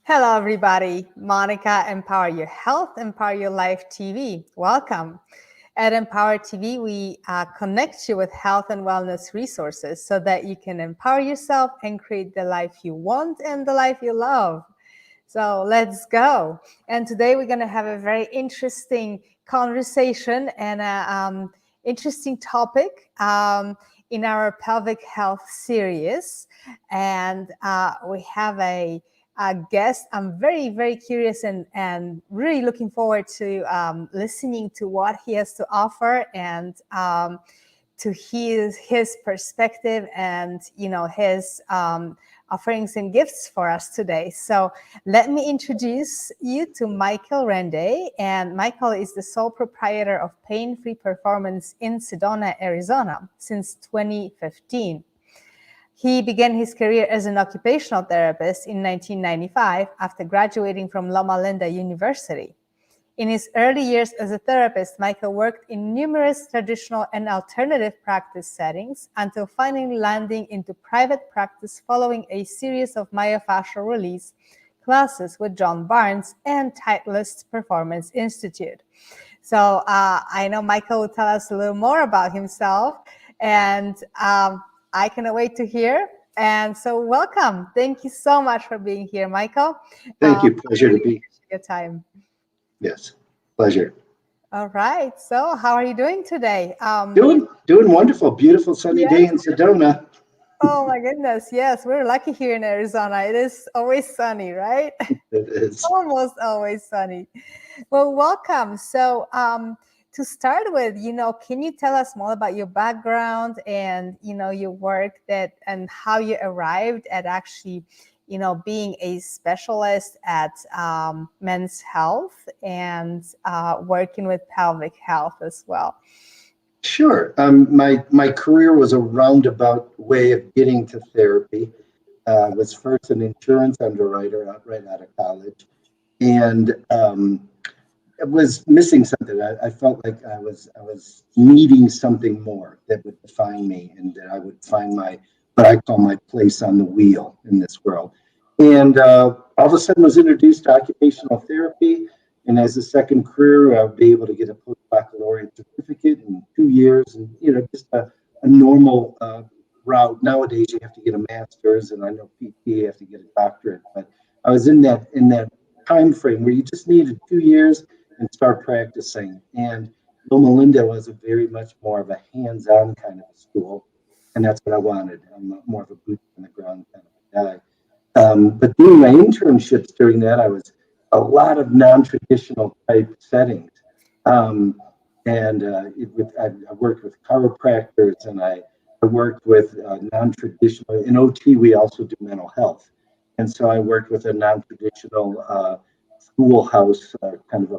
Hello, everybody. Monica, Empower Your Health, Empower Your Life TV. Welcome. At Empower TV, we connect you with health and wellness resources so that you can empower yourself and create the life you want and the life you love. So let's go. And today we're going to have a very interesting conversation and an interesting topic in our pelvic health series. And we have a guest. I'm very, very curious and really looking forward to listening to what he has to offer and to his perspective and his offerings and gifts for us today. So let me introduce you to Michael Rende. And Michael is the sole proprietor of Pain Free Performance in Sedona, Arizona since 2015. He began his career as an occupational therapist in 1995 after graduating from Loma Linda University. In his early years as a therapist, Michael worked in numerous traditional and alternative practice settings until finally landing into private practice following a series of Myofascial Release classes with John Barnes and Titleist Performance Institute. So I know Michael will tell us a little more about himself, and I cannot wait to hear. And so welcome. Thank you so much for being here, Michael. Thank you. Pleasure to be. Your time. Yes, pleasure. All right. So how are you doing today? Doing wonderful. Beautiful sunny day in Sedona. Oh my goodness. Yes, we're lucky here in Arizona. It is always sunny, right? It is. Almost always sunny. Well, welcome. So to start with, can you tell us more about your background and, your work and how you arrived at actually, being a specialist at men's health and working with pelvic health as well? Sure. My career was a roundabout way of getting to therapy. Was first an insurance underwriter right out of college, and I was missing something. I felt like I was needing something more that would define me, and that I would find what I call my place on the wheel in this world. And all of a sudden, was introduced to occupational therapy. And as a second career, I'll be able to get a post-baccalaureate certificate in 2 years, and just a normal route. Nowadays, you have to get a master's, and I know PT, you have to get a doctorate. But I was in that time frame where you just needed 2 years and start practicing. And Loma Linda was a very much more of a hands-on kind of a school, and that's what I wanted. I'm more of a boot on the ground kind of a guy. But doing my internships during that, I was a lot of non-traditional type settings. I worked with chiropractors, and I worked with non-traditional. In OT, we also do mental health. And so I worked with a non-traditional schoolhouse, kind of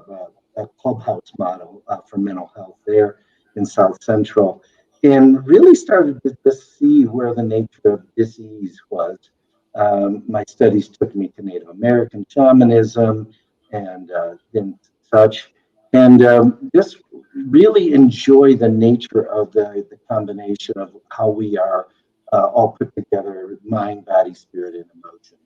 a clubhouse model for mental health there in South Central, and really started to see where the nature of disease was. My studies took me to Native American shamanism and such, and just really enjoy the nature of the combination of how we are all put together: mind, body, spirit, and emotion.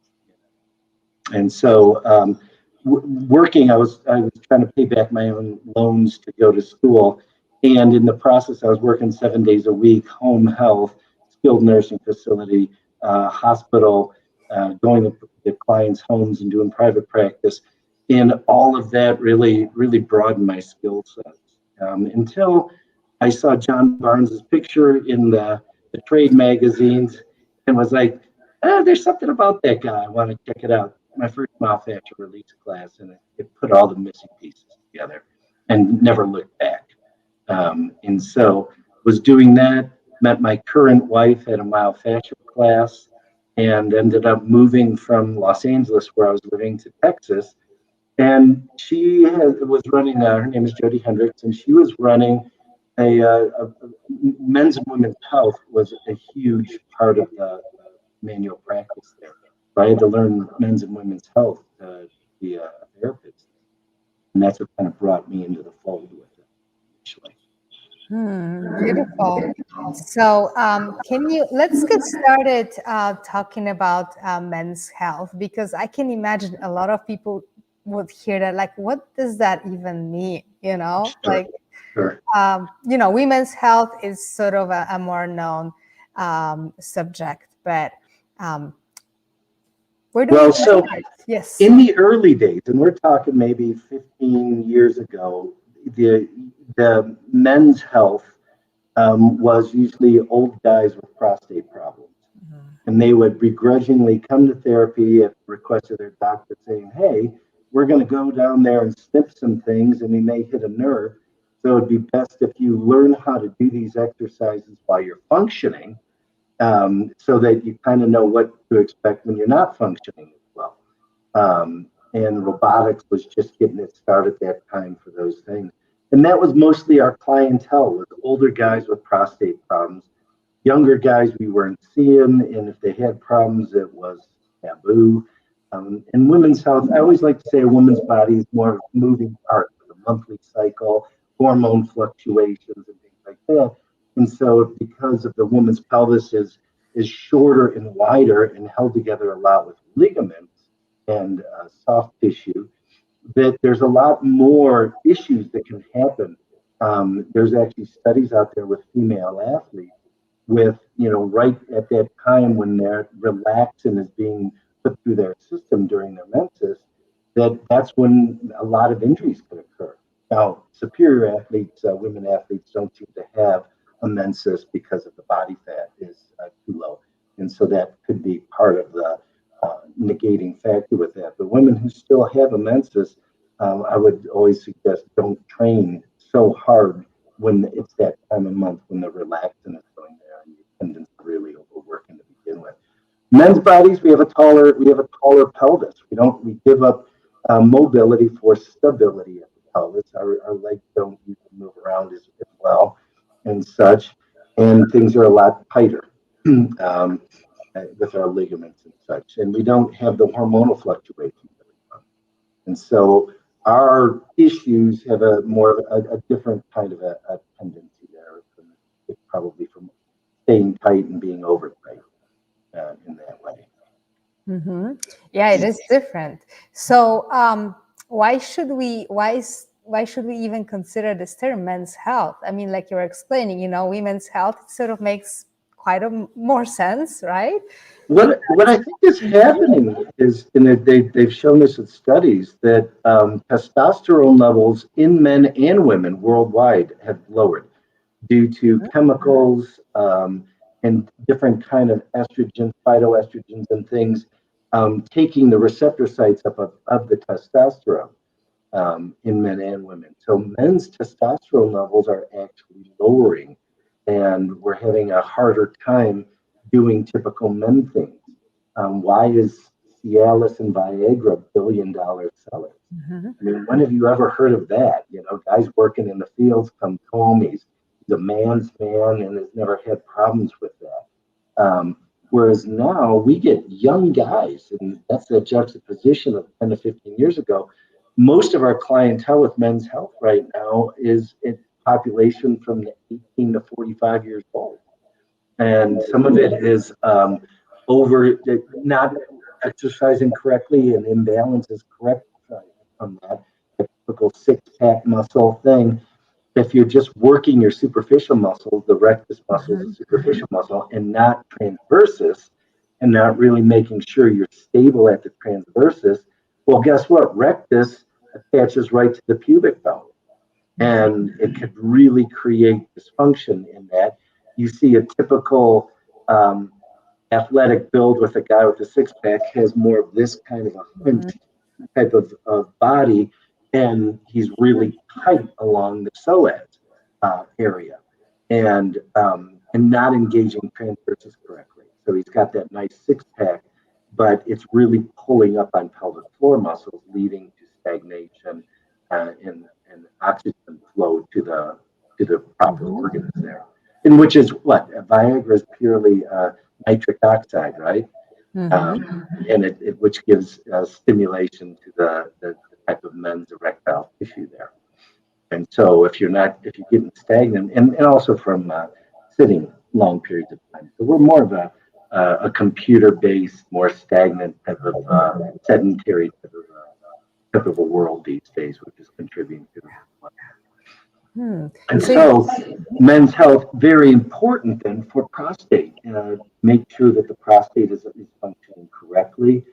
And so working, I was trying to pay back my own loans to go to school, and in the process, I was working 7 days a week: home health, skilled nursing facility, hospital, going to the clients' homes and doing private practice. And all of that really broadened my skill sets until I saw John Barnes's picture in the trade magazines and was like, there's something about that guy. I want to check it out. My first Myofascial Release class, and it put all the missing pieces together and never looked back. And so was doing that, met my current wife at a myofascial class, and ended up moving from Los Angeles, where I was living, to Texas. And she was running, her name is Jody Hendricks, and she was running a men's and women's health was a huge part of the manual practice there. So I had to learn men's and women's health to be a therapist. And that's what kind of brought me into the fold with it initially. Beautiful. So, let's get started talking about men's health, because I can imagine a lot of people would hear that, like, what does that even mean? Sure, sure. Women's health is sort of a more known subject, but um, where do we Well, so start? Yes. in the early days, and we're talking maybe 15 years ago, the men's health was usually old guys with prostate problems. And they would begrudgingly come to therapy at the request of their doctor saying, hey, we're going to go down there and snip some things and we may hit a nerve. So it'd be best if you learn how to do these exercises while you're functioning, so that you kind of know what to expect when you're not functioning as well. And robotics was just getting its start at that time for those things. And that was mostly our clientele, was older guys with prostate problems. Younger guys we weren't seeing, and if they had problems, it was taboo. In women's health, I always like to say a woman's body is more of a moving part with a monthly cycle, hormone fluctuations, and things like that. And so, because of the woman's pelvis is shorter and wider and held together a lot with ligaments and soft tissue, that there's a lot more issues that can happen. There's actually studies out there with female athletes with, right at that time when their relaxin is being put through their system during their menses, that's when a lot of injuries can occur. Now, superior athletes, women athletes, don't seem to have a menses because of the body fat is too low. And so that could be part of the negating factor with that. But women who still have a menses, I would always suggest don't train so hard when it's that time of month when the relaxin is going there and your tendons are really overworking to begin with. Men's bodies, we have a taller pelvis. We give up mobility for stability at the pelvis. Our legs don't usually move around as well and such, and things are a lot tighter. With our ligaments and such, and we don't have the hormonal fluctuations that we run. And so our issues have a more of a different kind of a tendency there, probably from staying tight and being over tight in that way. Yeah, it is different. So, why should we even consider this term men's health? I mean, like you were explaining, women's health, it sort of makes quite more sense, right? What I think is happening is, and they've shown this in studies, that testosterone levels in men and women worldwide have lowered due to chemicals and different kind of estrogens, phytoestrogens, and things taking the receptor sites up of the testosterone in men and women. So men's testosterone levels are actually lowering, and we're having a harder time doing typical men things. Why is Cialis and Viagra billion-dollar sellers? I mean, when have you ever heard of that? Guys working in the fields come home, he's a man's man and has never had problems with that. Whereas now we get young guys, and that's the juxtaposition of 10 to 15 years ago. Most of our clientele with men's health right now is a population from the 18 to 45 years old. And some of it is over not exercising correctly and imbalances correct from that typical six-pack muscle thing. If you're just working your superficial muscles, the rectus muscle is a superficial muscle, and not transversus, and not really making sure you're stable at the transversus, well, guess what? Rectus attaches right to the pubic bone, and it could really create dysfunction in that. You see a typical athletic build with a guy with a six-pack has more of this kind of a hunched type of body, and he's really tight along the psoas area, and not engaging transversus correctly. So he's got that nice six-pack, but it's really pulling up on pelvic floor muscles, leading to stagnation and oxygen flow to the proper organs there. And which is what Viagra is purely nitric oxide, right? And which gives stimulation to the type of men's erectile tissue there. And so if you're getting stagnant, and also from sitting long periods of time, so we're more of a computer-based, more stagnant type of sedentary type of a world these days, which is contributing to it. And so men's health, very important then for prostate. Make sure that the prostate is functioning correctly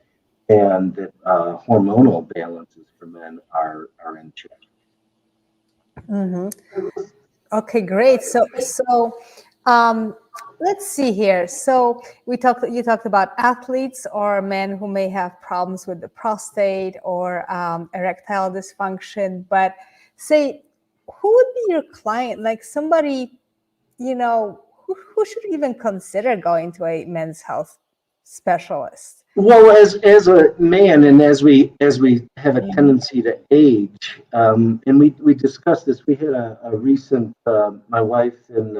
and that hormonal balances for men are in check. Okay, great. Let's see here. So you talked about athletes or men who may have problems with the prostate or erectile dysfunction, but say, who would be your client? Like somebody, who should even consider going to a men's health specialist? Well, as a man, and as we have a tendency to age, and we discussed this. We had a recent my wife and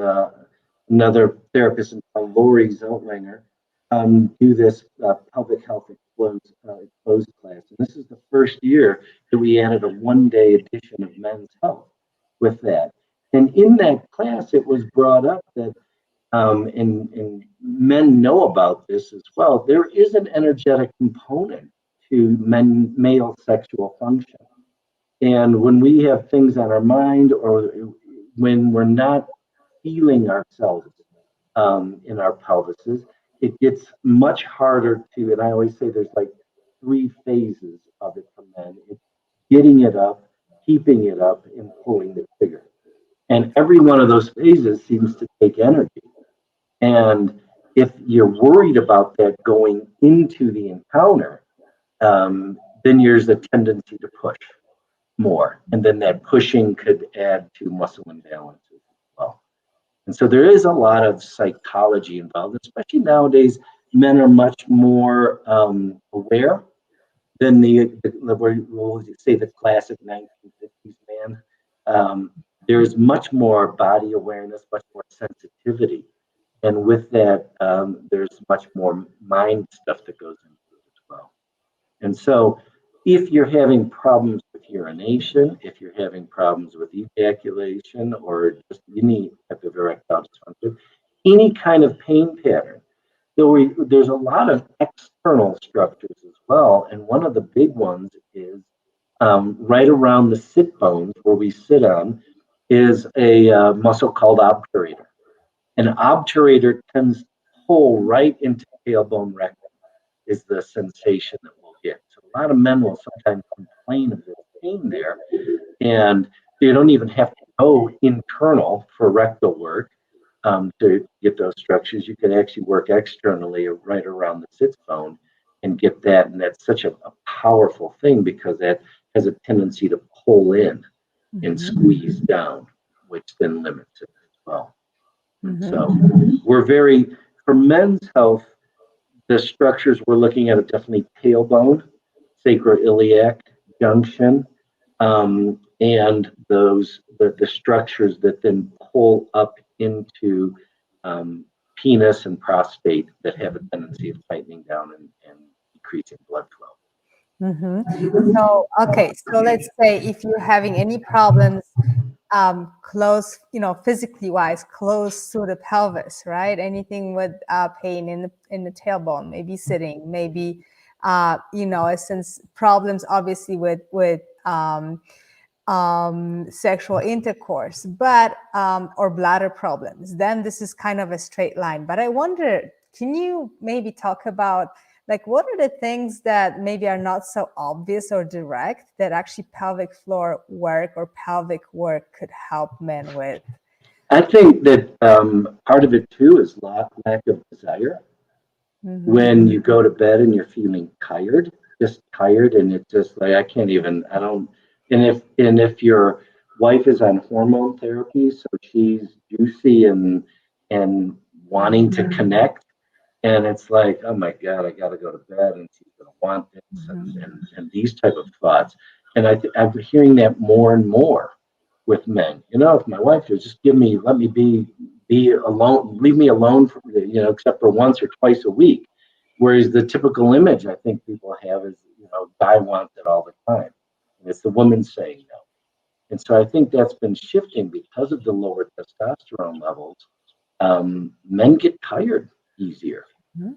another therapist, Lori Zeltlinger, do this pelvic health exposed class, and this is the first year that we added a one-day edition of men's health with that. And in that class, it was brought up that and men know about this as well. There is an energetic component to male sexual function. And when we have things on our mind or when we're not feeling ourselves in our pelvises, it gets much harder to, and I always say there's like 3 phases of it for men. It's getting it up, keeping it up, and pulling the trigger. And every one of those phases seems to take energy. And if you're worried about that going into the encounter, then there's a tendency to push more. And then that pushing could add to muscle imbalances as well. And so there is a lot of psychology involved, especially nowadays. Men are much more aware than we'll say the classic 1950s man. There's much more body awareness, much more sensitivity. And with that, there's much more mind stuff that goes into it as well. And so if you're having problems with urination, if you're having problems with ejaculation, or just any type of erectile dysfunction, any kind of pain pattern, there's a lot of external structures as well. And one of the big ones is right around the sit bones where we sit on is a muscle called obturator. An obturator tends to pull right into tailbone rectum is the sensation that we'll get. So a lot of men will sometimes complain of this pain there, and you don't even have to go internal for rectal work to get those structures. You can actually work externally right around the sits bone and get that, and that's such a powerful thing because that has a tendency to pull in and squeeze down, which then limits it as well. So we're for men's health, the structures we're looking at are definitely tailbone, sacroiliac junction, and the structures that then pull up into penis and prostate that have a tendency of tightening down and decreasing blood flow. So let's say if you're having any problems close, physically wise, close to the pelvis, right? Anything with pain in the tailbone, maybe sitting, maybe since problems obviously with sexual intercourse, but or bladder problems, then this is kind of a straight line. But I wonder, can you maybe talk about like what are the things that maybe are not so obvious or direct that actually pelvic floor work or pelvic work could help men with? I think that part of it too is lack of desire. When you go to bed and you're feeling tired, and it's just like I don't. And if your wife is on hormone therapy, so she's juicy and wanting to connect, and it's like, oh my God, I got to go to bed, and she's going to want this and these type of thoughts. And I'm hearing that more and more with men. If my wife would just let me be alone, leave me alone for, except for once or twice a week. Whereas the typical image I think people have is, guy wants it all the time. And it's the woman saying no. And so I think that's been shifting because of the lower testosterone levels. Men get tired easier.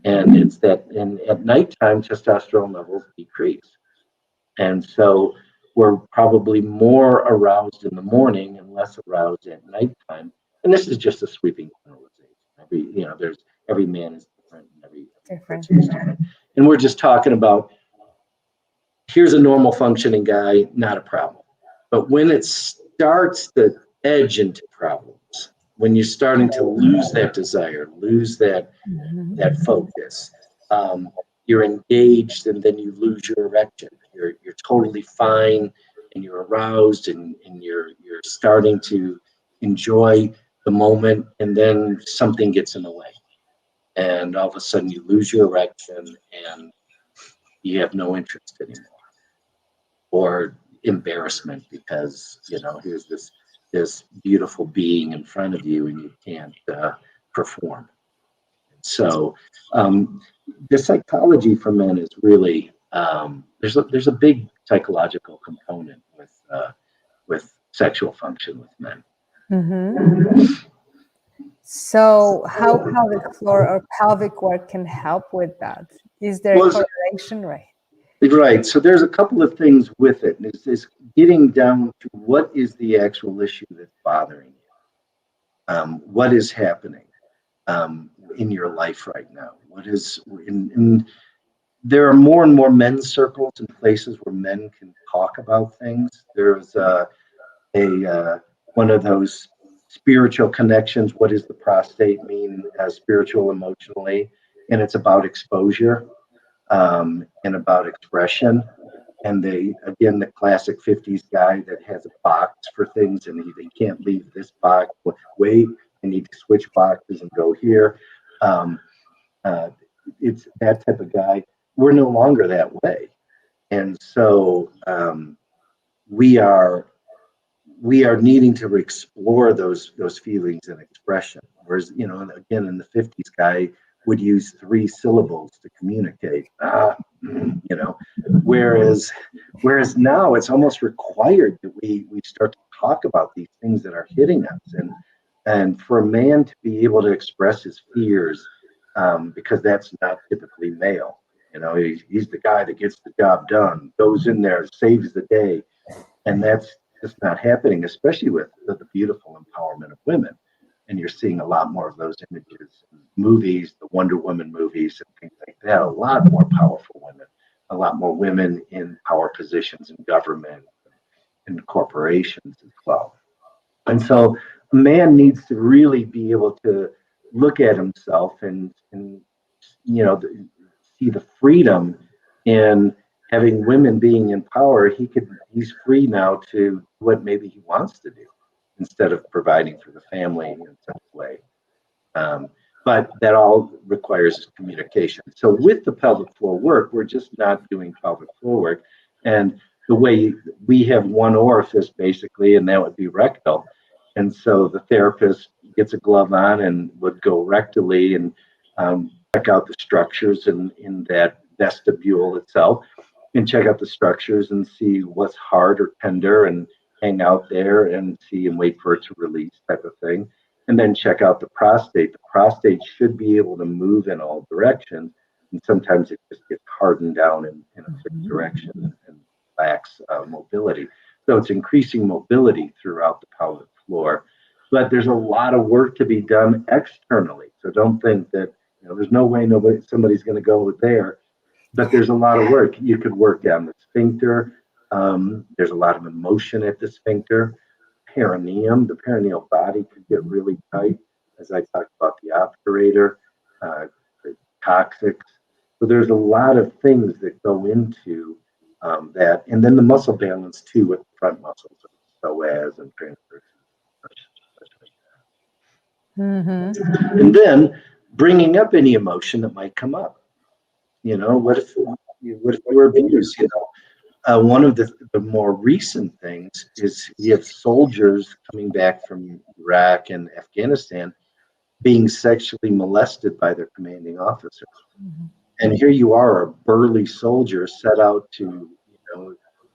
And it's that, and at nighttime, testosterone levels decrease. And so we're probably more aroused in the morning and less aroused at nighttime. And this is just a sweeping generalization. Every man is different and every person is different. And we're just talking about, here's a normal functioning guy, not a problem. But when it starts to edge into problems, when you're starting to lose that desire, lose that focus, you're engaged and then you lose your erection. You're totally fine and you're aroused and you're starting to enjoy the moment, and then something gets in the way. And all of a sudden you lose your erection and you have no interest anymore. Or embarrassment because, here's this beautiful being in front of you and you can't perform. So the psychology for men is really, there's a big psychological component with sexual function with men. So how pelvic floor or pelvic work can help with that? Is there a correlation, right? Right. So there's a couple of things with it. It's getting down to what is the actual issue that's bothering you. What is happening in your life right now? What is in there are more and more men's circles and places where men can talk about things. There's one of those spiritual connections. What does the prostate mean as spiritual, emotionally? And it's about exposure and about expression. And the classic 50s guy that has a box for things and they can't leave this box. Wait, I need to switch boxes and go here. It's that type of guy. We're no longer that way. And so we are needing to explore those feelings and expression. Whereas, again, in the 50s, guy would use 3 syllables to communicate. Whereas now it's almost required that we start to talk about these things that are hitting us, and for a man to be able to express his fears, because that's not typically male. He's the guy that gets the job done, goes in there, saves the day, and that's just not happening, especially with the beautiful empowerment of women. And you're seeing a lot more of those images in movies, the Wonder Woman movies and things like that. A lot more powerful women, a lot more women in power positions in government and corporations as well. And so a man needs to really be able to look at himself and see the freedom in having women being in power. He's free now to do what maybe he wants to do instead of providing for the family in some way. But that all requires communication. So with the pelvic floor work, we're just not doing pelvic floor work. And the way we have one orifice basically, and that would be rectal. And so the therapist gets a glove on and would go rectally and check out the structures in that vestibule itself, and check out the structures and see what's hard or tender and hang out there and see and wait for it to release type of thing. And then check out the prostate. The prostate should be able to move in all directions. And sometimes it just gets hardened down in a certain direction and lacks mobility. So it's increasing mobility throughout the pelvic floor. But there's a lot of work to be done externally. So don't think that there's no way somebody's going to go there. But there's a lot of work. You could work down the sphincter. There's a lot of emotion at the sphincter. Perineum, the perineal body could get really tight, as I talked about the obturator, the coccyx. So there's a lot of things that go into that. And then the muscle balance too with the front muscles, psoas and transverse. And then bringing up any emotion that might come up. What if we're abused? One of the more recent things is we have soldiers coming back from Iraq and Afghanistan being sexually molested by their commanding officer. And here you are, a burly soldier set out to,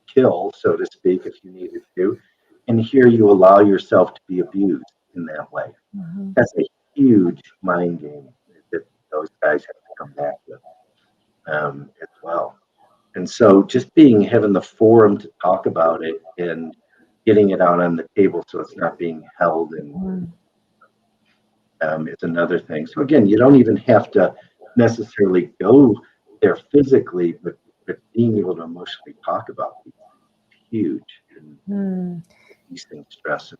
kill, so to speak, if you needed to. And here you allow yourself to be abused in that way. Mhm. That's a huge mind game that those guys have to come back with as well. And so just having the forum to talk about it and getting it out on the table so it's not being held and Mhm. is another thing. So again, you don't even have to necessarily go there physically, but being able to emotionally talk about these is huge in Hmm. easing stress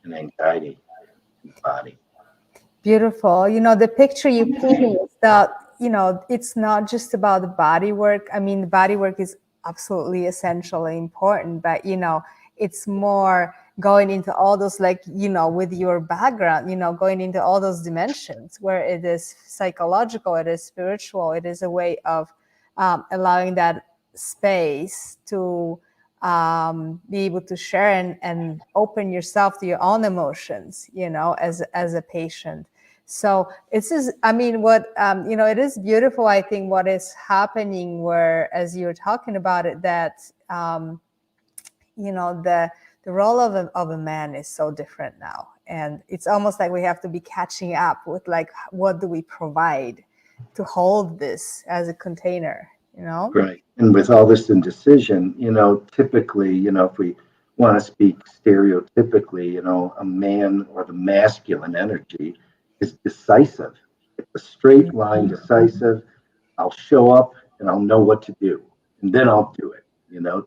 and anxiety in the body. Beautiful. The picture you painted is that, it's not just about the body work. I mean, the body work is absolutely essentially important, but, it's more going into all those, like, with your background, going into all those dimensions where it is psychological, it is spiritual, it is a way of allowing that space to be able to share and open yourself to your own emotions, as a patient. So it's just, I mean, what, it is beautiful, I think, what is happening where, as you're talking about it, that, the role of a man is so different now. And it's almost like we have to be catching up with, like, what do we provide to hold this as a container, Right. And with all this indecision, typically, if we want to speak stereotypically, a man or the masculine energy is decisive. It's a straight line, decisive. I'll show up and I'll know what to do, and then I'll do it,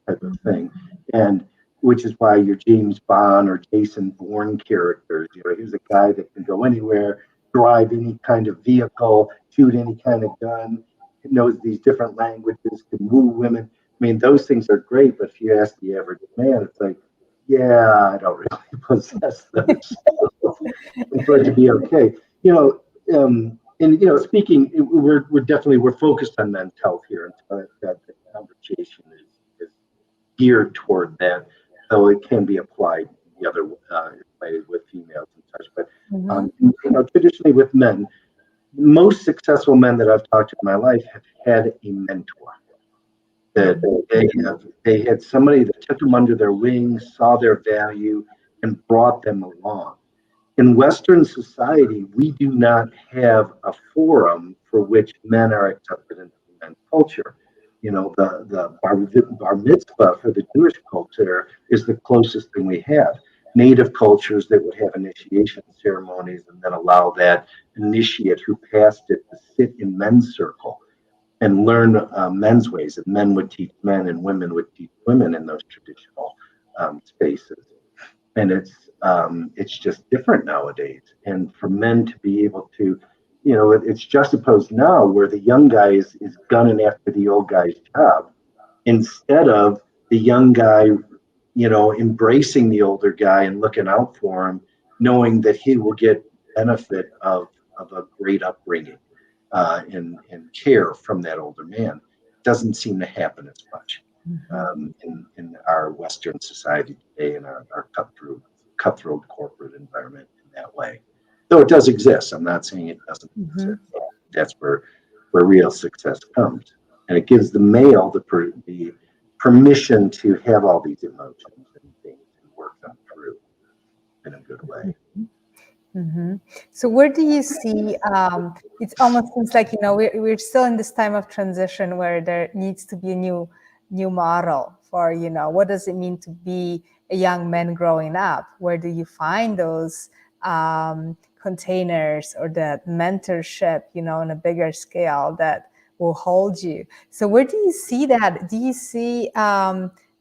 type of thing. And which is why your James Bond or Jason Bourne characters, here's a guy that can go anywhere, drive any kind of vehicle, shoot any kind of gun, knows these different languages, can woo women. I mean, those things are great, but if you ask the average man, it's like, yeah, I don't really possess those. And for it to be okay, and speaking, we're focused on men's health here, and so that the conversation is geared toward that, though it can be applied the other way with females and such. But Mhm. traditionally with men, most successful men that I've talked to in my life have had a mentor. That they had somebody that took them under their wings, saw their value, and brought them along. In Western society, we do not have a forum for which men are accepted into men's culture. The bar mitzvah for the Jewish culture is the closest thing we have. Native cultures that would have initiation ceremonies and then allow that initiate who passed it to sit in men's circle and learn men's ways. And men would teach men, and women would teach women in those traditional spaces. And it's just different nowadays. And for men to be able to, it's juxtaposed now where the young guy is gunning after the old guy's job instead of the young guy, embracing the older guy and looking out for him, knowing that he will get benefit of a great upbringing and care from that older man. Doesn't seem to happen as much in our Western society today, in our cutthroat corporate environment in that way. Though it does exist, I'm not saying it doesn't exist. That's where real success comes, and it gives the male the permission to have all these emotions and things and work them through in a good way. Mm-hmm. So where do you see, it almost seems like, we're still in this time of transition where there needs to be a new model for, what does it mean to be a young man growing up? Where do you find those containers or that mentorship, on a bigger scale that will hold you? So where do you see that? Do you see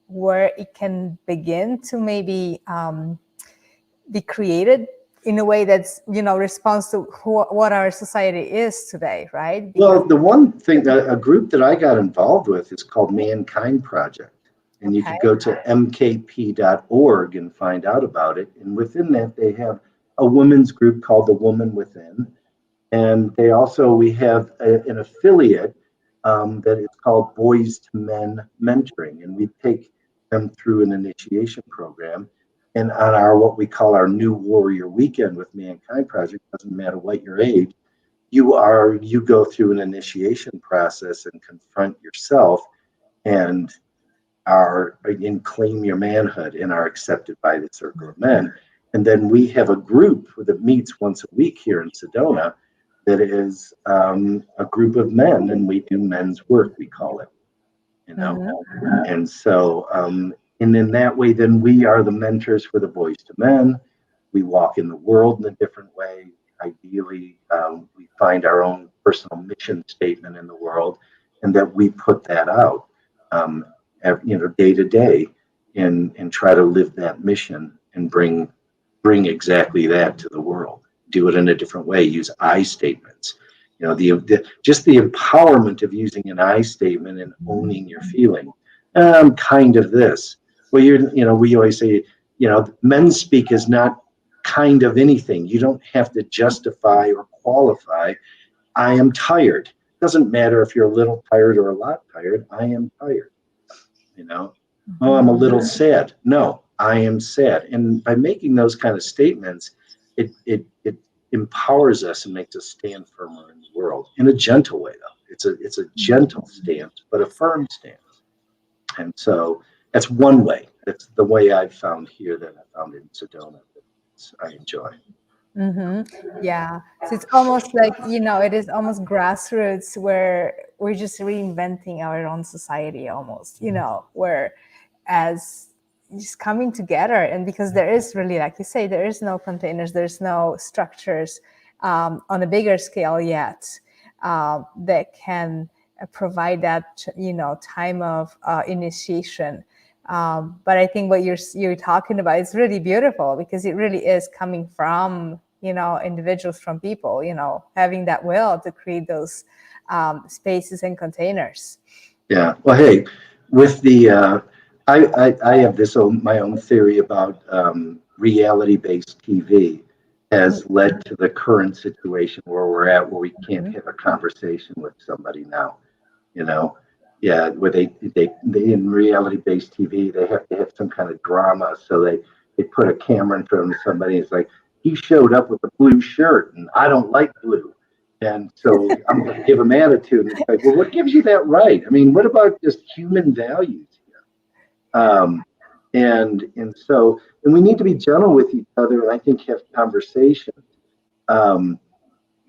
where it can begin to maybe be created in a way that's responds to what our society is today, right? Well, the one thing that a group that I got involved with is called Mankind Project. And you Okay. could go to mkp.org and find out about it. And within that, they have a women's group called the Woman Within. And we have an affiliate that is called Boys to Men Mentoring. And we take them through an initiation program. And on what we call our New Warrior Weekend with Mankind Project, doesn't matter what your age, you go through an initiation process and confront yourself and are in Claim Your Manhood and are accepted by the circle of men. And then we have a group that meets once a week here in Sedona that is a group of men, and we do men's work, we call it, you know. And so, and in that way, then we are the mentors for the Boys to Men. We walk in the world in a different way. Ideally, we find our own personal mission statement in the world, and that we put that out, day to day, and try to live that mission and bring exactly that to the world. Do it in a different way. Use I statements. You know, just the empowerment of using an I statement and owning your feeling. I'm kind of this. Well, we always say, men speak is not kind of anything. You don't have to justify or qualify. I am tired. Doesn't matter if you're a little tired or a lot tired. I am tired. Oh, I'm a little sad. No, I am sad. And by making those kind of statements, it empowers us and makes us stand firmer in the world in a gentle way, though. It's a gentle stance, but a firm stance. And so that's one way. That's the way I've found here that I found in Sedona that I enjoy. Yeah. So it's almost like, it is almost grassroots where we're just reinventing our own society almost, where as just coming together. And because there is really, like you say, there is no containers, there's no structures on a bigger scale yet that can provide that, time of initiation. But I think what you're talking about is really beautiful, because it really is coming from, individuals, from people, having that will to create those spaces and containers. Yeah. Well, hey, with the I have my own theory about reality-based TV has led to the current situation where we're at, where we can't have a conversation with somebody now. Yeah, where they in reality-based TV, they have to have some kind of drama, so they put a camera in front of somebody. It's like, he showed up with a blue shirt, and I don't like blue. And so I'm going to give him attitude. And it's like, well, what gives you that right? I mean, what about just human values here? And so we need to be gentle with each other, and I think have conversations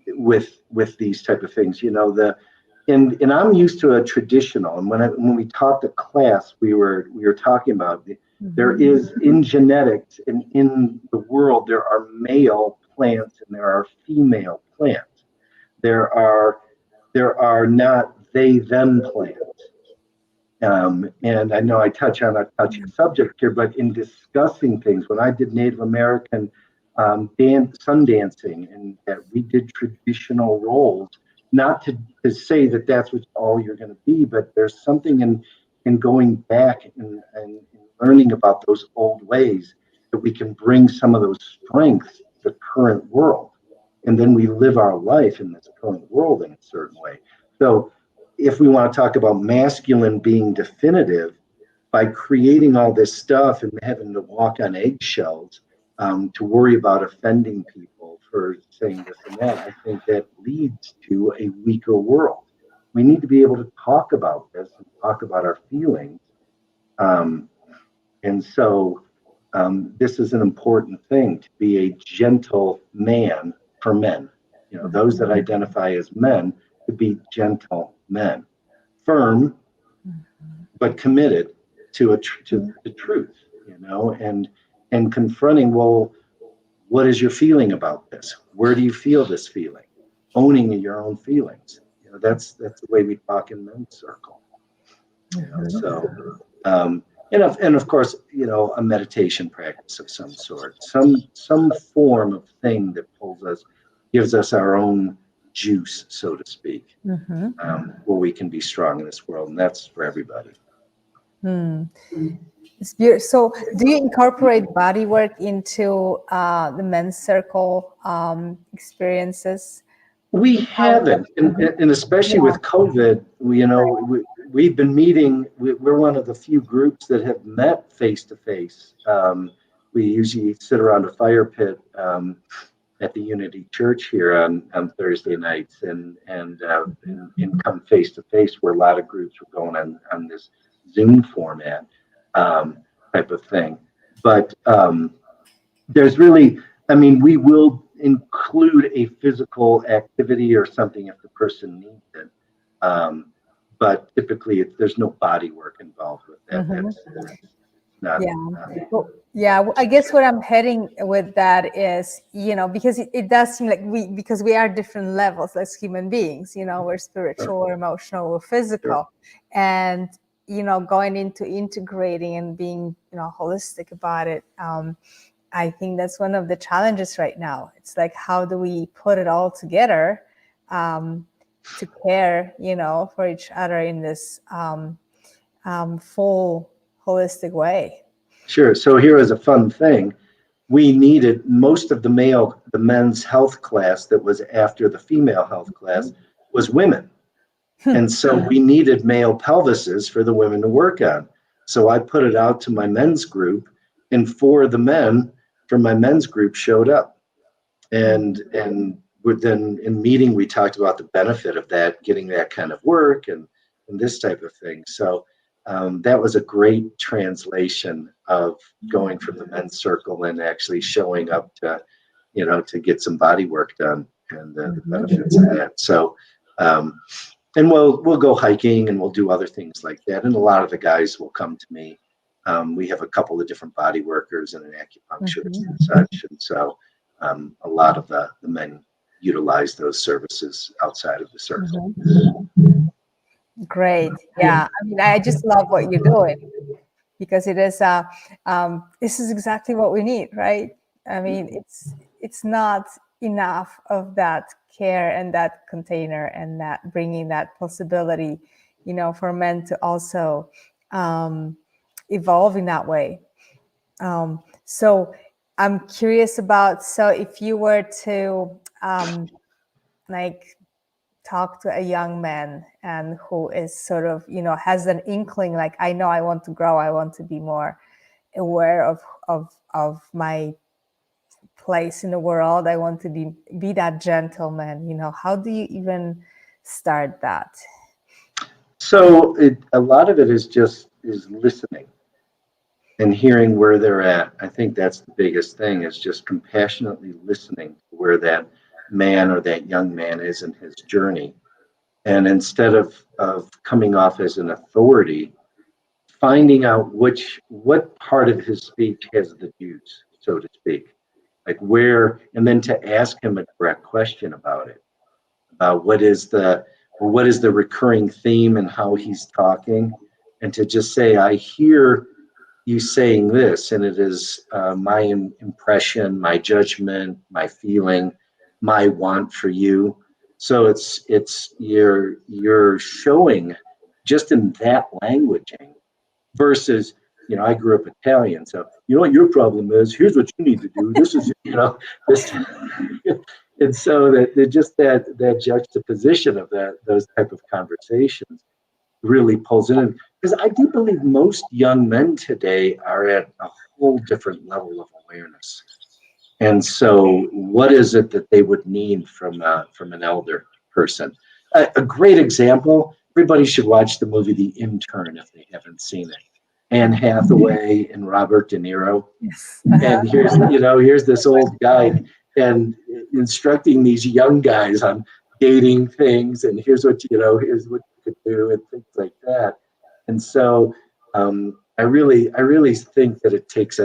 with these type of things. And I'm used to a traditional. And when we taught the class, we were talking about there is in genetics and in the world there are male plants and there are female plants. There are not they them plants. And I know I touch on a touchy subject here, but in discussing things, when I did Native American sun dancing, and that we did traditional roles, not to say that that's what all you're going to be, but there's something in going back and learning about those old ways that we can bring some of those strengths to the current world. And then we live our life in this current world in a certain way. So if we want to talk about masculine being definitive, by creating all this stuff and having to walk on eggshells to worry about offending people for saying this and that, I think that leads to a weaker world. We need to be able to talk about this and talk about our feelings. And so this is an important thing, to be a gentle man for men. Those that identify as men, to be gentle men, firm, but committed to the truth, and confronting, well, what is your feeling about this? Where do you feel this feeling? Owning your own feelings. That's the way we talk in men's circle. So, and of course, a meditation practice of some sort, some form of thing that gives us our own juice, so to speak, where we can be strong in this world, and that's for everybody. It's beautiful. So, do you incorporate body work into the men's circle experiences? We haven't, and especially with COVID, we've been meeting. We're one of the few groups that have met face to face. We usually sit around a fire pit at the Unity Church here on Thursday nights, and come face to face, where a lot of groups were going on this Zoom format type of thing. But there's really, I mean, we will include a physical activity or something if the person needs it. But typically, there's no body work involved with that. That's not. Yeah. Well, yeah. I guess where I'm heading with that is, because it does seem like because we are different levels as human beings, we're spiritual, we're emotional, we're physical. And, going into integrating and being, holistic about it. I think that's one of the challenges right now. It's like, how do we put it all together to care, for each other in this full holistic way? Sure. So here is a fun thing. We needed most of the men's health class that was after the female health class was women. And so we needed male pelvises for the women to work on. So I put it out to my men's group, and 4 of the men from my men's group showed up. And then in meeting, we talked about the benefit of that, getting that kind of work and this type of thing. So that was a great translation of going from the men's circle and actually showing up to, to get some body work done and the benefits of that. So, and we'll go hiking and we'll do other things like that. And a lot of the guys will come to me. We have a couple of different body workers and an acupuncturist and such. And so a lot of the men utilize those services outside of the circle. Great. Yeah. I mean, I just love what you're doing because it is, this is exactly what we need, right? I mean, it's not enough of that care and that container and that bringing that possibility, for men to also evolve in that way. So I'm curious about, so if you were to like talk to a young man and who is sort of, has an inkling, like, I know I want to grow, I want to be more aware of my place in the world, I want to be that gentleman, how do you even start that? So a lot of it is listening and hearing where they're at. I think that's the biggest thing, is just compassionately listening to where that man or that young man is in his journey. And instead of coming off as an authority, finding out what part of his speech has the juice, so to speak, like where, and then to ask him a direct question about it, about what is the recurring theme and how he's talking, and to just say, I hear you saying this, and it is my impression, my judgment, my feeling, my want for you. So it's you're showing just in that languaging versus, I grew up Italian, so what your problem is, here's what you need to do. This is, this, and so that just that juxtaposition of those type of conversations really pulls in, because I do believe most young men today are at a whole different level of awareness. And so what is it that they would need from an elder person? A great example, everybody should watch the movie The Intern if they haven't seen it. Anne Hathaway and Robert De Niro. Yes. And here's this old guy and instructing these young guys on dating things, and here's what you could do and things like that. And so I really think that it takes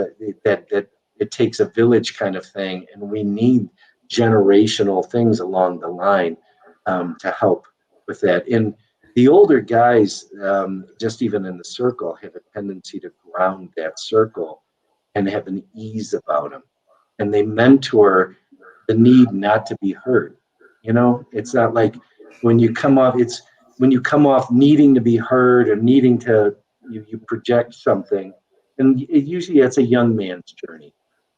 a village kind of thing, and we need generational things along the line to help with that. And the older guys, just even in the circle, have a tendency to ground that circle and have an ease about them, and they mentor the need not to be heard. It's not like when you come off needing to be heard or needing to, you project something, and usually it's a young man's journey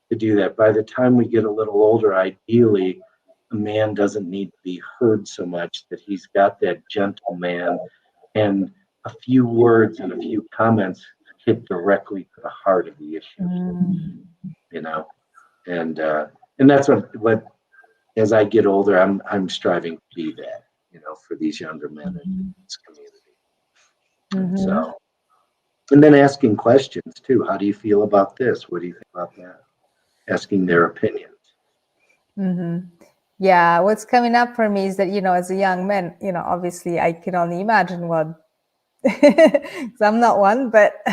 to do that. By the time we get a little older, ideally, a man doesn't need to be heard so much, that he's got that gentle man, and a few words and a few comments hit directly to the heart of the issue. And that's what as I get older, I'm striving to be that, for these younger men in this community. So And then asking questions too. How do you feel about this? What do you think about that? Asking their opinions. Mm-hmm. Yeah, what's coming up for me is that, as a young man, obviously I can only imagine what, because I'm not one, but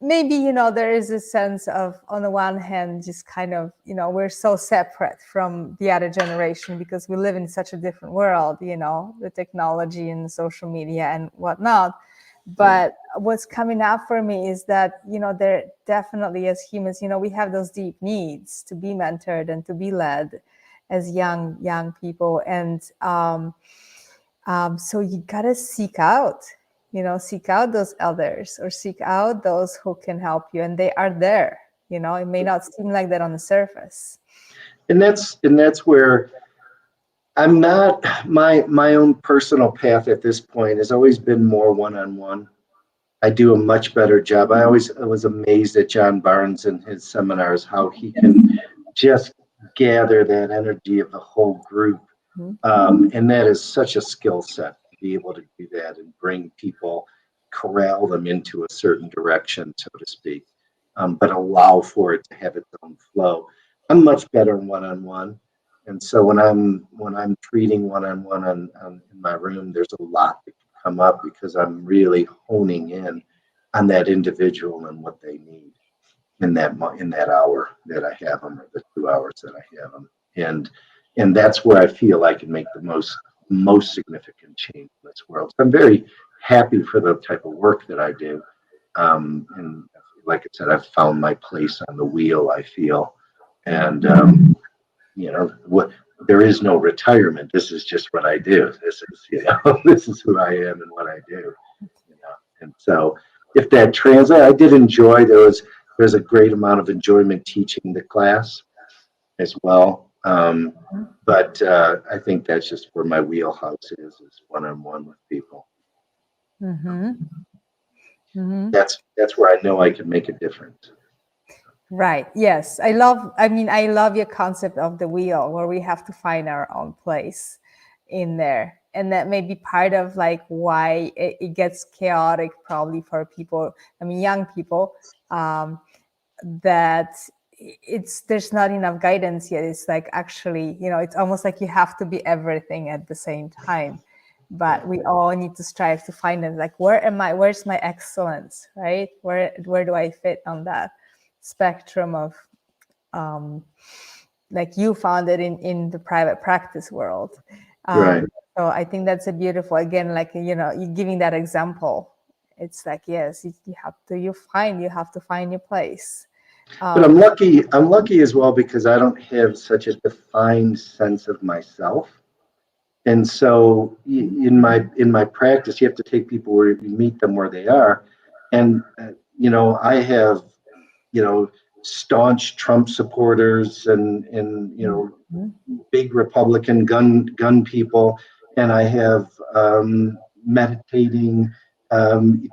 maybe, there is a sense of, on the one hand, just kind of, we're so separate from the other generation because we live in such a different world, the technology and social media and whatnot. But what's coming up for me is that, there definitely, as humans, we have those deep needs to be mentored and to be led as young people. And so you gotta seek out those elders or seek out those who can help you, and they are there. It may not seem like that on the surface. And that's where I'm not, my own personal path at this point has always been more one-on-one. I do a much better job. I was amazed at John Barnes and his seminars, how he can just gather that energy of the whole group. And that is such a skill set to be able to do that and bring people, corral them into a certain direction, so to speak, but allow for it to have its own flow. I'm much better in one-on-one. And so when I'm treating one-on-one in my room, there's a lot that can come up because I'm really honing in on that individual and what they need in that hour that I have them, or the 2 hours that I have them. And that's where I feel I can make the most significant change in this world. So I'm very happy for the type of work that I do. And like I said, I've found my place on the wheel, I feel. And what, there is no retirement. This is just what I do. This is, this is who I am and what I do. And so if that translates, I did enjoy, there's a great amount of enjoyment teaching the class as well. But I think that's just where my wheelhouse is one-on-one with people. Mm-hmm. Mm-hmm. That's where I know I can make a difference. Right. Yes. I love your concept of the wheel, where we have to find our own place in there. And that may be part of like why it gets chaotic probably for people, young people, that there's not enough guidance yet. It's like, actually, it's almost like you have to be everything at the same time. But we all need to strive to find it. Like, where's my excellence, right? Where do I fit on that spectrum of, like you found it in the private practice world. Right. So I think that's a beautiful, again, like, you're giving that example. It's like, yes, you have to find your place. But I'm lucky as well, because I don't have such a defined sense of myself. And so in my practice, you have to take people where you meet them where they are. And, I have, staunch Trump supporters and big Republican gun people. And I have meditating,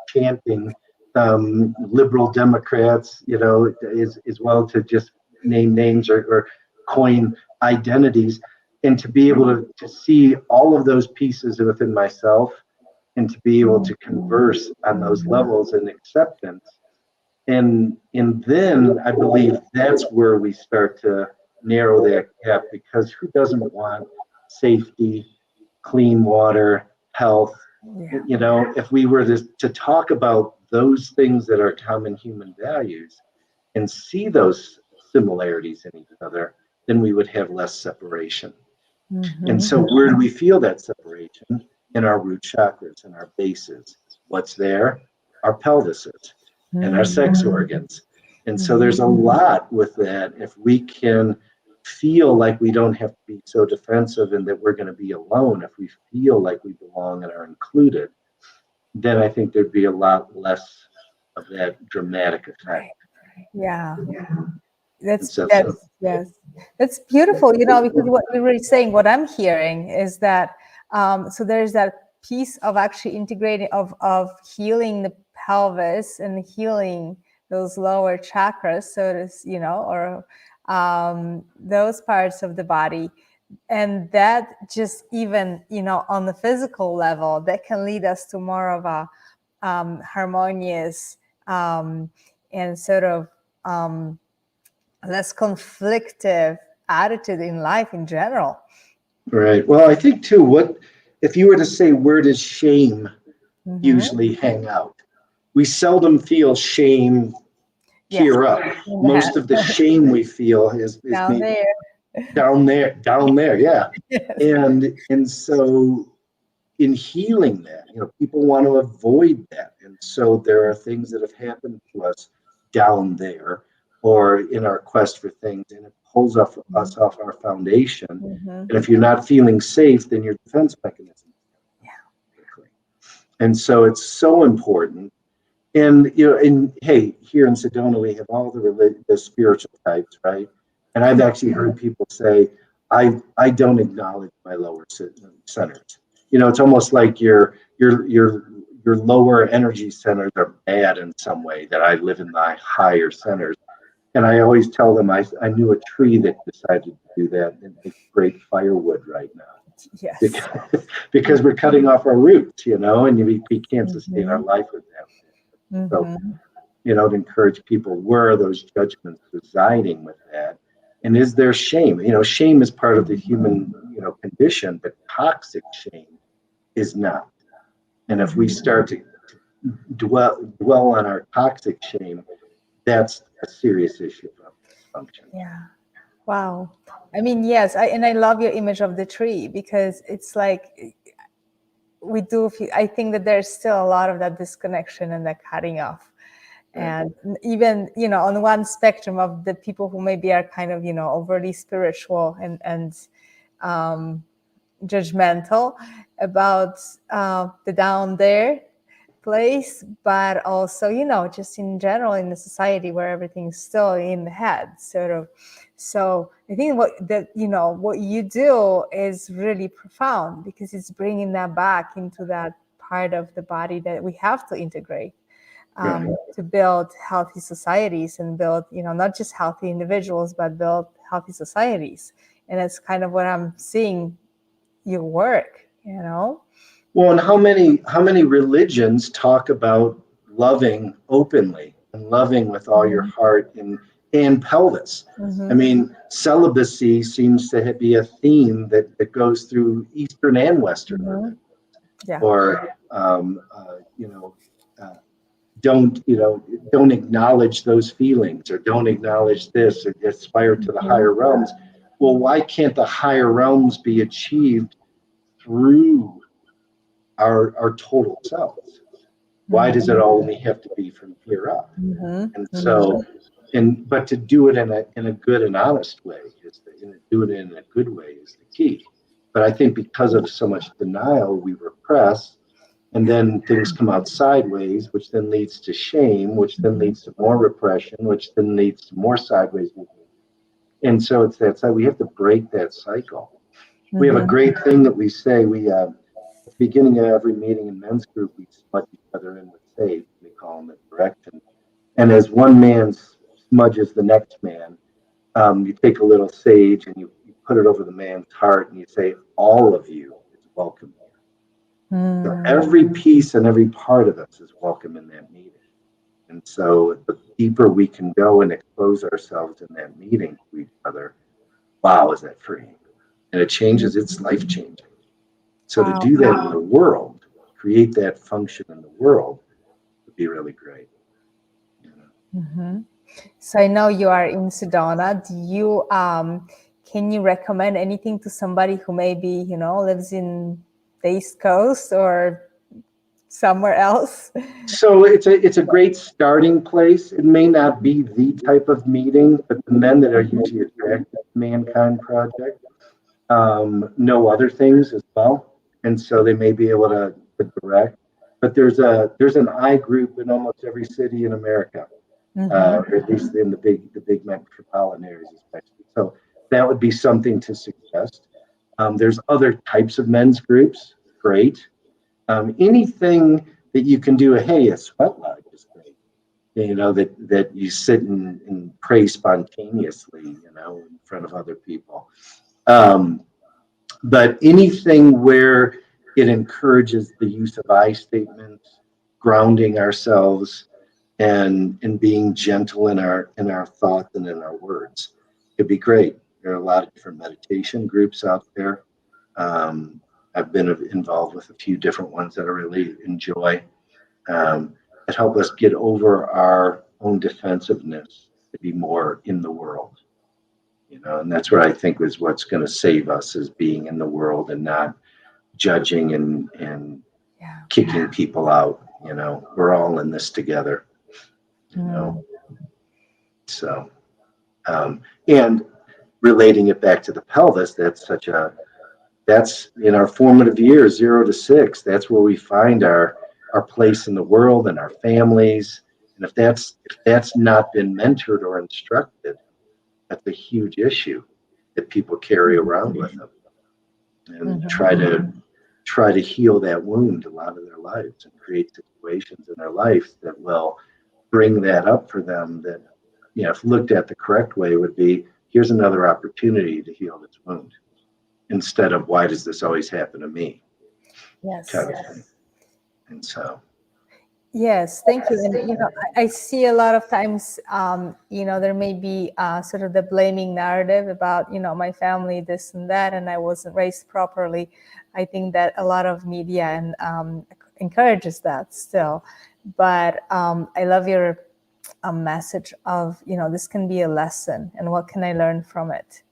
chanting liberal Democrats, as well, to just name names or coin identities. And to be able to see all of those pieces within myself, and to be able to converse on those levels and acceptance. And then I believe that's where we start to narrow that gap, because who doesn't want safety, clean water, health? If we were to talk about those things that are common human values and see those similarities in each other, then we would have less separation. And so where do we feel that separation? In our root chakras and our bases. What's there? Our pelvises and our sex organs. And so there's a lot with that. If we can feel like we don't have to be so defensive and that we're going to be alone, if we feel like we belong and are included, then I think there'd be a lot less of that dramatic effect. Yeah. That's beautiful, because what we were saying, what I'm hearing is that, so there's that piece of actually integrating, of healing the pelvis and healing those lower chakras, so to, or those parts of the body. And that just even, on the physical level, that can lead us to more of harmonious and sort of less conflictive attitude in life in general. Right. Well, I think too, what if you were to say, where does shame usually hang out? We seldom feel shame here up. Most of the shame we feel is Down maybe there. down there, yeah. Yes. And so in healing that, people want to avoid that. And so there are things that have happened to us down there or in our quest for things, and it pulls us off our foundation. And if you're not feeling safe, then your defense mechanism. And so it's so important. And and hey, here in Sedona, we have all the spiritual types, right? And I've actually heard people say, I don't acknowledge my lower centers. It's almost like your lower energy centers are bad in some way, that I live in the higher centers. And I always tell them I knew a tree that decided to do that and make great firewood right now. Yes. Because we're cutting off our roots, and we can't sustain our life with that. So, to encourage people, where are those judgments residing with that? And is there shame? Shame is part of the human, condition, but toxic shame is not. And if we start to dwell on our toxic shame, that's a serious issue for function. Yeah. Wow. I mean, yes, I love your image of the tree, because it's like I think that there's still a lot of that disconnection and that cutting off. And even, on one spectrum of the people who maybe are kind of, overly spiritual and judgmental about the down there place, but also, just in general in the society where everything's still in the head, sort of. So I think what you do is really profound, because it's bringing that back into that part of the body that we have to integrate. To build healthy societies and build, not just healthy individuals, but build healthy societies. And it's kind of what I'm seeing your work, Well, and how many religions talk about loving openly and loving with all your heart and pelvis? I mean, celibacy seems to be a theme that goes through Eastern and Western. Yeah. Or don't acknowledge those feelings, or don't acknowledge this, or aspire to the higher realms. Well, why can't the higher realms be achieved through our total selves? Why does it only have to be from here up? And so, but to do it in a good and honest way, do it in a good way is the key. But I think because of so much denial, we repress. And then things come out sideways, which then leads to shame, which then leads to more repression, which then leads to more sideways movement. And so it's that side. We have to break that cycle. We have a great thing that we say. At the beginning of every meeting in men's group, we smudge each other in with sage. We call them the direction. And as one man smudges the next man, you take a little sage and you put it over the man's heart, and you say, all of you is welcome. So every piece and every part of us is welcome in that meeting. And so the deeper we can go and expose ourselves in that meeting to each other, wow, is that freeing. And it changes, it's life-changing. So to do that in the world, create that function in the world, would be really great. So I know you are in Sedona. Do you can you recommend anything to somebody who maybe lives in the East Coast or somewhere else? So it's a great starting place. It may not be the type of meeting, but the men that are usually attracted to Mankind Project know other things as well, and so they may be able to direct. But there's an I group in almost every city in America, or at least in the big metropolitan areas, especially. So that would be something to suggest. There's other types of men's groups. Great. Anything that you can do, a sweat lodge is great. That you sit and pray spontaneously, in front of other people. But anything where it encourages the use of I statements, grounding ourselves and being gentle in our thoughts and in our words. It'd be great. There are a lot of different meditation groups out there. I've been involved with a few different ones that I really enjoy, that help us get over our own defensiveness to be more in the world. And that's what I think is what's going to save us, is being in the world and not judging and kicking people out. We're all in this together. So, and relating it back to the pelvis, that's in our formative years, 0 to 6. That's where we find our place in the world and our families. And if that's not been mentored or instructed, that's a huge issue that people carry around with them, and try to heal that wound a lot of their lives, and create situations in their life that will bring that up for them, that, if looked at the correct way, would be, here's another opportunity to heal this wound, instead of, why does this always happen to me? Yes. Kind of thing. And so. Yes, thank you. And I see a lot of times, there may be sort of the blaming narrative about, my family, this and that, and I wasn't raised properly. I think that a lot of media and encourages that still. But I love your message of, this can be a lesson, and what can I learn from it?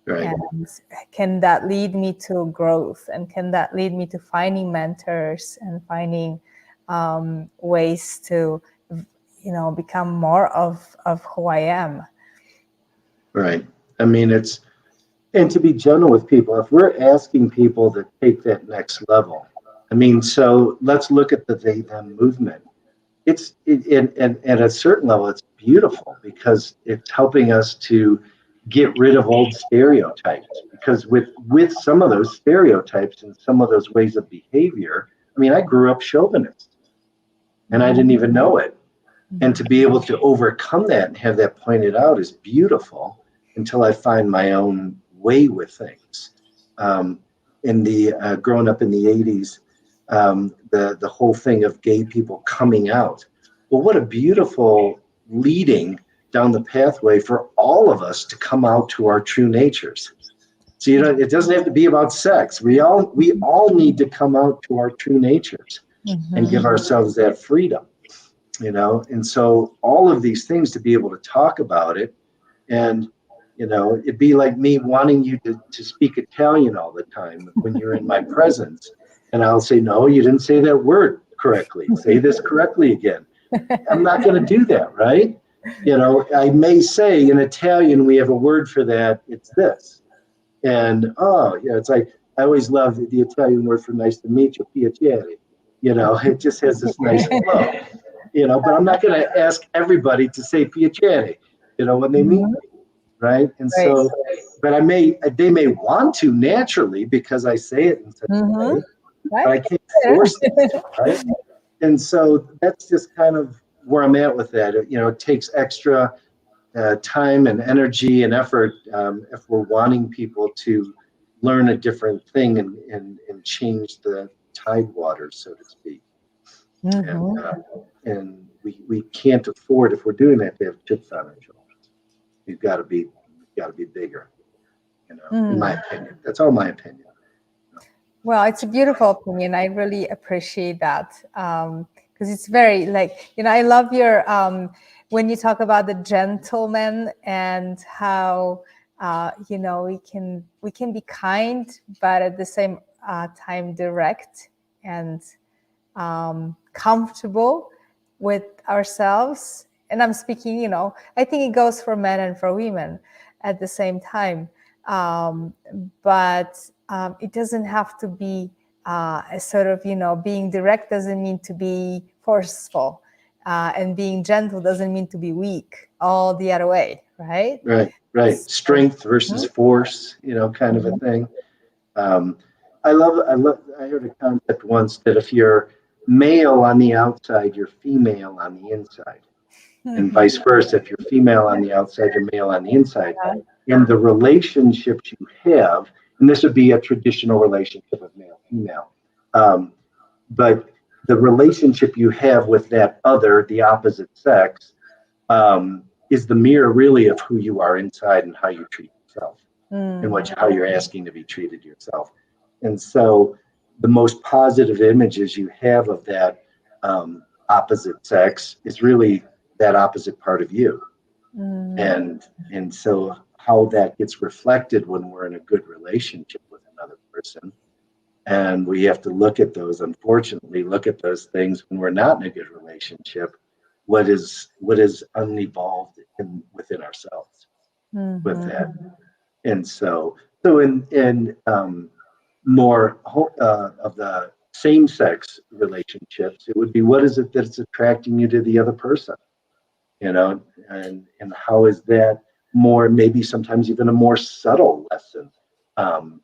Right. And can that lead me to growth? And can that lead me to finding mentors and finding ways to, become more of who I am? Right. I mean, and to be gentle with people, if we're asking people to take that next level, so let's look at the they them movement. And at a certain level, it's beautiful, because it's helping us to get rid of old stereotypes, because with some of those stereotypes and some of those ways of behavior, I grew up chauvinist, and I didn't even know it. And to be able to overcome that and have that pointed out is beautiful, until I find my own way with things. Growing up in the 80s, the whole thing of gay people coming out. Well, what a beautiful leading down the pathway for all of us to come out to our true natures. So it doesn't have to be about sex. We all need to come out to our true natures and give ourselves that freedom. And so all of these things, to be able to talk about it, and it'd be like me wanting you to speak Italian all the time when you're in my presence, and I'll say, no, you didn't say that word correctly. Say this correctly again. I'm not going to do that, right? I may say in Italian, we have a word for that. It's this. And, it's like, I always love the Italian word for nice to meet you, piacere. It just has this nice flow, but I'm not going to ask everybody to say piacere, when they meet me, right? And so, but they may want to naturally, because I say it in such a way, but I can't force it, right? And so that's just kind of where I'm at with that. It takes extra time and energy and effort if we're wanting people to learn a different thing and change the tide waters, so to speak. And we can't afford, if we're doing that, to have chips on our shoulders. We've got to be bigger. In my opinion, that's all my opinion. Well, it's a beautiful opinion. I really appreciate that, because it's very I love your when you talk about the gentleman and how we can be kind, but at the same time direct and comfortable with ourselves. And I'm speaking, I think it goes for men and for women at the same time. But it doesn't have to be a sort of, being direct doesn't mean to be forceful. And being gentle doesn't mean to be weak, all the other way, right? Right. Strength versus force, kind of a thing. I heard a concept once that if you're male on the outside, you're female on the inside. And vice versa. If you're female on the outside, you're male on the inside. And the relationships you have, and this would be a traditional relationship of male-female, but the relationship you have with that other, the opposite sex, is the mirror really of who you are inside and how you treat yourself, and how you're asking to be treated yourself. And so the most positive images you have of that opposite sex is really that opposite part of you. And so how that gets reflected when we're in a good relationship with another person. And we have to look at those, unfortunately, look at those things when we're not in a good relationship. What is unevolved within ourselves with that. And so in more of the same-sex relationships, it would be, what is it that's attracting you to the other person? And how is that more, maybe sometimes even a more subtle lesson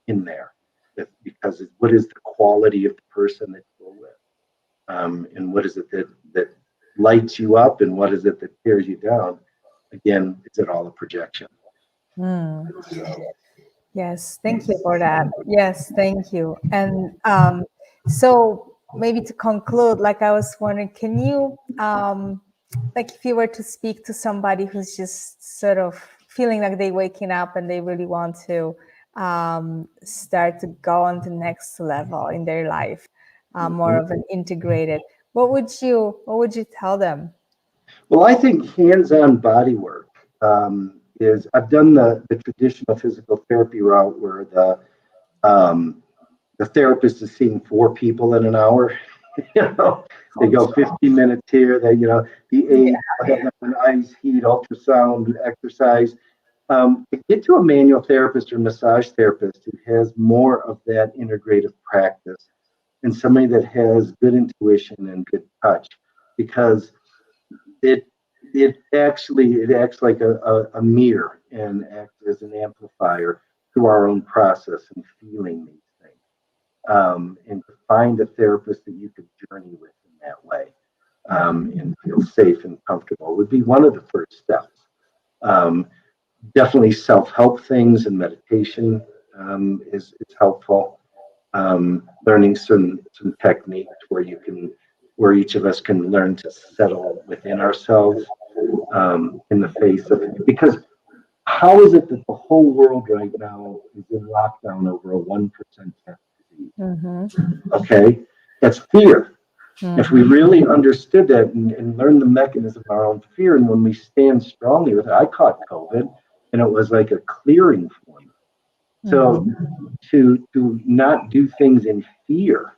in there, because what is the quality of the person that you're with, and what is it that lights you up, and what is it that tears you down? Again, is it all a projection? Yes, thank you for that. Yes, thank you. And so maybe to conclude, like I was wondering, can you, like if you were to speak to somebody who's just sort of feeling like they're waking up and they really want to start to go on the next level in their life, more of an integrated, what would you tell them? Well, I think hands-on body work is, I've done the traditional physical therapy route where the therapist is seeing 4 people in an hour. They go 15 minutes here, the aid, an ice, heat, ultrasound, exercise. To get to a manual therapist or massage therapist who has more of that integrative practice, and somebody that has good intuition and good touch, because it acts like a mirror and acts as an amplifier to our own process and feeling these things. And to find a therapist that you could journey with in that way, and feel safe and comfortable, would be one of the first steps. Definitely self-help things and meditation is helpful. Learning some techniques where each of us can learn to settle within ourselves, in the face of it. Because how is it that the whole world right now is in lockdown over a 1% death disease? Okay, that's fear. If we really understood that and learned the mechanism of our own fear, and when we stand strongly with it, I caught COVID, and it was like a clearing for me. So to not do things in fear,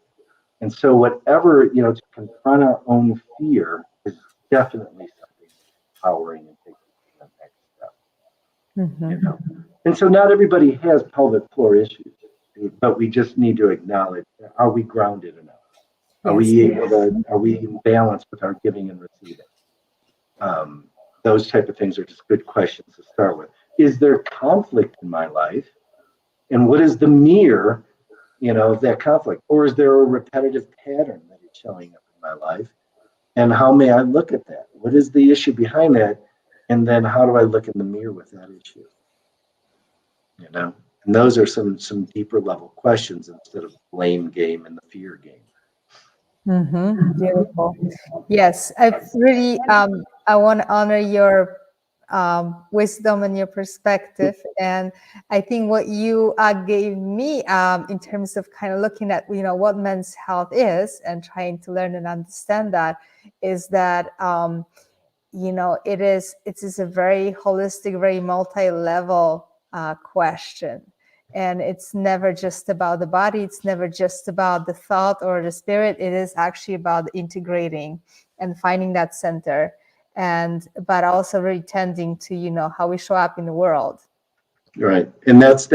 and so whatever, to confront our own fear is definitely something empowering and takes the next step. And so not everybody has pelvic floor issues, but we just need to acknowledge, are we grounded enough? Are we in balance with our giving and receiving? Those type of things are just good questions to start with. Is there conflict in my life? And what is the mirror, of that conflict? Or is there a repetitive pattern that is showing up in my life? And how may I look at that? What is the issue behind that? And then how do I look in the mirror with that issue? And those are some deeper level questions instead of blame game and the fear game. Beautiful. Yes, I really I want to honor your wisdom and your perspective, and I think what you gave me in terms of kind of looking at what men's health is and trying to learn and understand that is that it is a very holistic, very multi-level question. And it's never just about the body. It's never just about the thought or the spirit. It is actually about integrating and finding that center, but also really tending to how we show up in the world. Right, and that's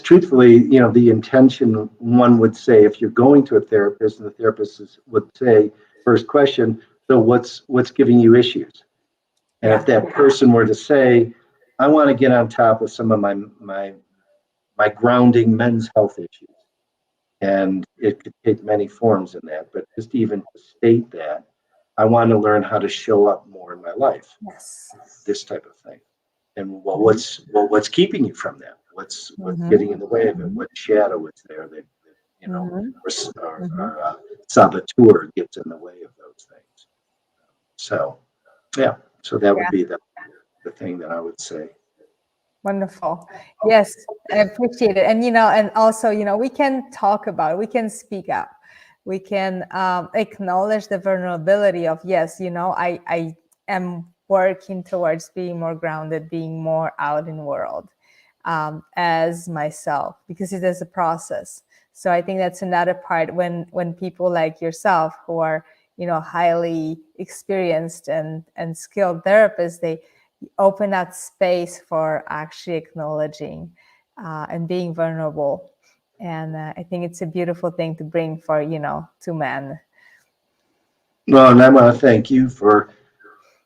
truthfully, the intention. One would say, if you're going to a therapist, and the therapist would say, first question, so what's giving you issues? And if that person were to say, I want to get on top of some of my grounding men's health issues. And it could take many forms in that, but just even to state that, I want to learn how to show up more in my life. This type of thing. And what's keeping you from that? What's getting in the way of it? What shadow is there that or saboteur gets in the way of those things. So, yeah, so that would be the thing that I would say. Wonderful. Yes, I appreciate it. And, and also, we can talk about it. We can speak up. We can acknowledge the vulnerability of, yes, I am working towards being more grounded, being more out in the world as myself, because it is a process. So I think that's another part when people like yourself who are, highly experienced and skilled therapists, they open up space for actually acknowledging and being vulnerable. And I think it's a beautiful thing to bring for, to men. Well, and I want to thank you for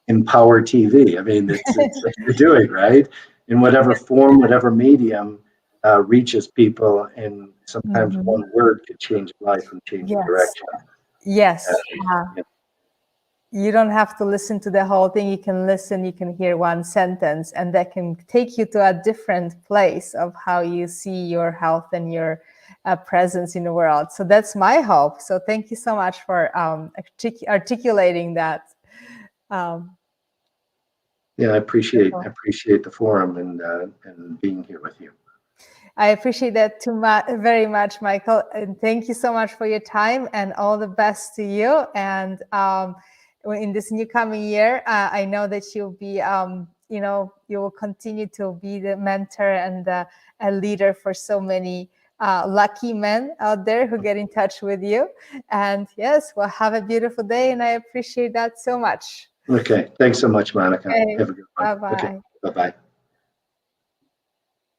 Empower TV. I mean, it's what you're doing, right? In whatever form, whatever medium reaches people, and sometimes one word could change life and change direction. Yes. You don't have to listen to the whole thing. You can hear one sentence, and that can take you to a different place of how you see your health and your presence in the world. So that's my hope. So thank you so much for articulating that. Yeah, I appreciate the forum and being here with you. I appreciate that very much, Michael. And thank you so much for your time, and all the best to you. And in this new coming year, I know that you'll be, you will continue to be the mentor and a leader for so many lucky men out there who get in touch with you. And yes, well, have a beautiful day. And I appreciate that so much. Okay. Thanks so much, Monica. Okay. Have a good one. Bye-bye. Okay. Bye-bye.